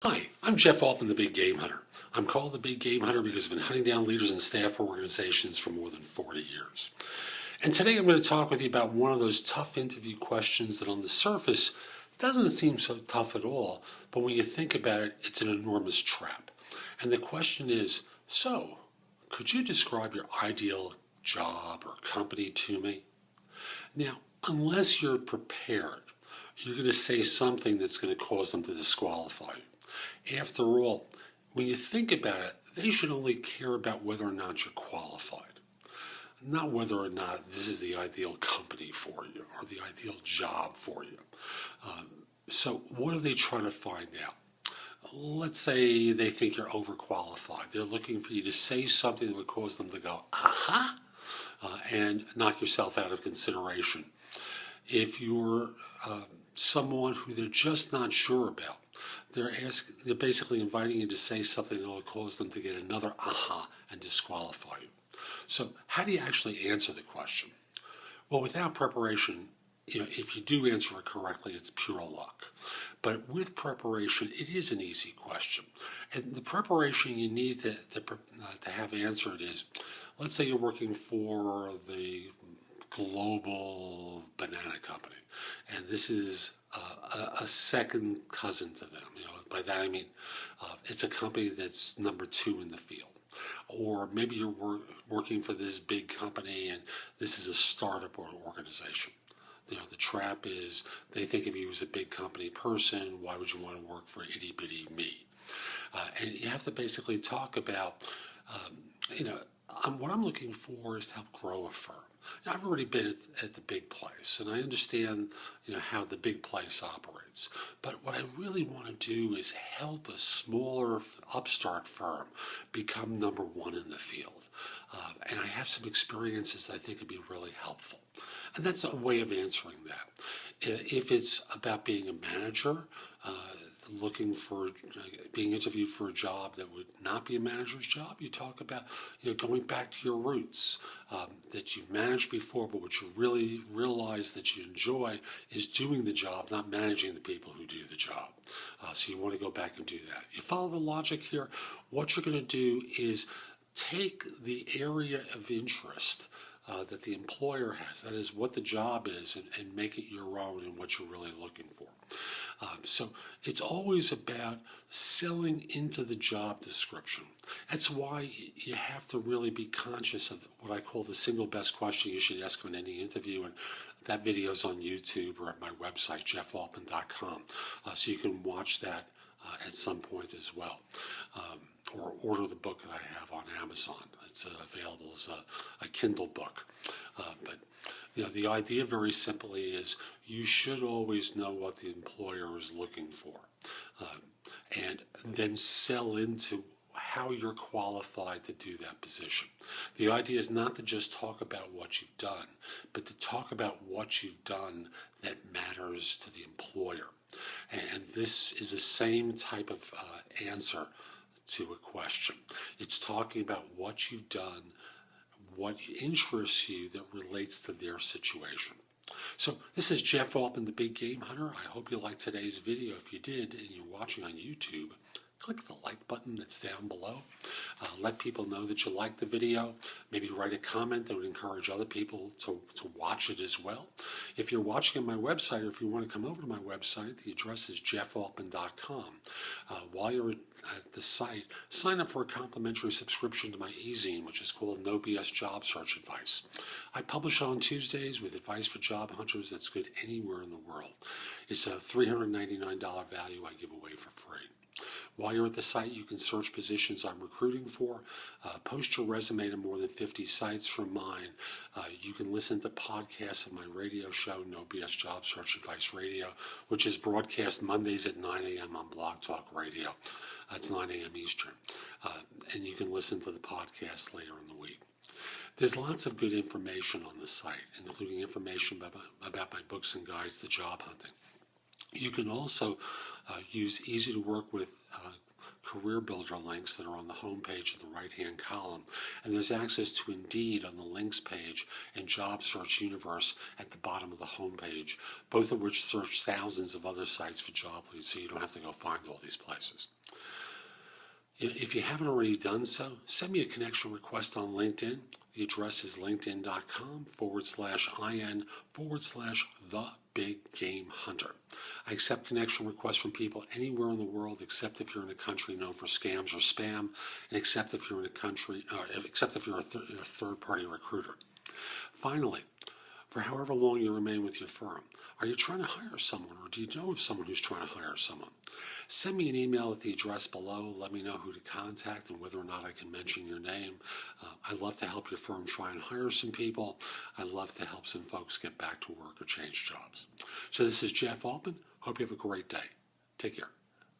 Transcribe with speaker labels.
Speaker 1: Hi, I'm Jeff Altman, the Big Game Hunter. I'm called the Big Game Hunter because I've been hunting down leaders and staff for organizations for more than 40 years. And today I'm going to talk with you about one of those tough interview questions that on the surface doesn't seem so tough at all, but when you think about it, it's an enormous trap. And the question is, so, could you describe your ideal job or company to me? Now, unless you're prepared, you're going to say something that's going to cause them to disqualify you. After all, when you think about it, they should only care about whether or not you're qualified, not whether or not this is the ideal company for you or the ideal job for you. So what are they trying to find out? Let's say they think you're overqualified. They're looking for you to say something that would cause them to go, aha, and knock yourself out of consideration. If you're someone who they're just not sure about, they're basically inviting you to say something that will cause them to get another aha and disqualify you. So how do you actually answer the question? Well, without preparation, if you do answer it correctly, it's pure luck. But with preparation, it is an easy question. And the preparation you need to have answered is, let's say you're working for the global banana company, and this is a second cousin to them. By that I mean it's a company that's number 2 in the field. Or maybe you're working for this big company and this is a startup or organization. The trap is they think of you as a big company person. Why would you want to work for itty bitty me? And you have to basically talk about, what I'm looking for is to help grow a firm. Now, I've already been at the big place, and I understand, how the big place operates. But what I really want to do is help a smaller upstart firm become number 1 in the field. And I have some experiences that I think would be really helpful. And that's a way of answering that. If it's about being a manager, looking for being interviewed for a job that would not be a manager's job, you talk about going back to your roots, that you've managed before, but what you really realize that you enjoy is doing the job, not managing the people who do the job. So you want to go back and do that. You follow the logic here. What you're going to do is take the area of interest that the employer has, that is what the job is, and make it your own and what you're really looking for. So it's always about selling into the job description. That's why you have to really be conscious of what I call the single best question you should ask in any interview, and that video is on YouTube or at my website, jeffaltman.com, so you can watch that at some point as well. Or order the book that I have on Amazon. It's available as a Kindle book. But the idea very simply is you should always know what the employer is looking for, and then sell into how you're qualified to do that position. The idea is not to just talk about what you've done, but to talk about what you've done that matters to the employer. And this is the same type of answer to a question. It's talking about what you've done, what interests you that relates to their situation. So this is Jeff Altman, the Big Game Hunter. I hope you liked today's video. If you did and you're watching on YouTube, click the like button that's down below. Let people know that you liked the video. Maybe write a comment that would encourage other people to watch it as well. If you're watching on my website, or if you want to come over to my website, the address is jeffaltman.com. While you're at the site, sign up for a complimentary subscription to my e-zine, which is called No BS Job Search Advice. I publish on Tuesdays with advice for job hunters that's good anywhere in the world. It's a $399 value I give away for free. While you're at the site, you can search positions I'm recruiting for, post your resume to more than 50 sites from mine. You can listen to podcasts of my radio show, No BS Job Search Advice Radio, which is broadcast Mondays at 9 a.m. on Blog Talk Radio. That's 9 a.m. Eastern. And you can listen to the podcast later in the week. There's lots of good information on the site, including information about my books and guides to job hunting. You can also use easy-to-work-with Career Builder links that are on the home page in the right-hand column, and there's access to Indeed on the links page and Job Search Universe at the bottom of the home page, both of which search thousands of other sites for job leads, so you don't have to go find all these places. If you haven't already done so, send me a connection request on LinkedIn. The address is linkedin.com/IN/the-big-game-hunter. I accept connection requests from people anywhere in the world, except if you're in a country known for scams or spam, and except if you're a third-party recruiter. Finally, for however long you remain with your firm, are you trying to hire someone, or do you know of someone who's trying to hire someone? Send me an email at the address below. Let me know who to contact and whether or not I can mention your name. I'd love to help your firm try and hire some people. I'd love to help some folks get back to work or change jobs. So this is Jeff Altman. Hope you have a great day. Take care.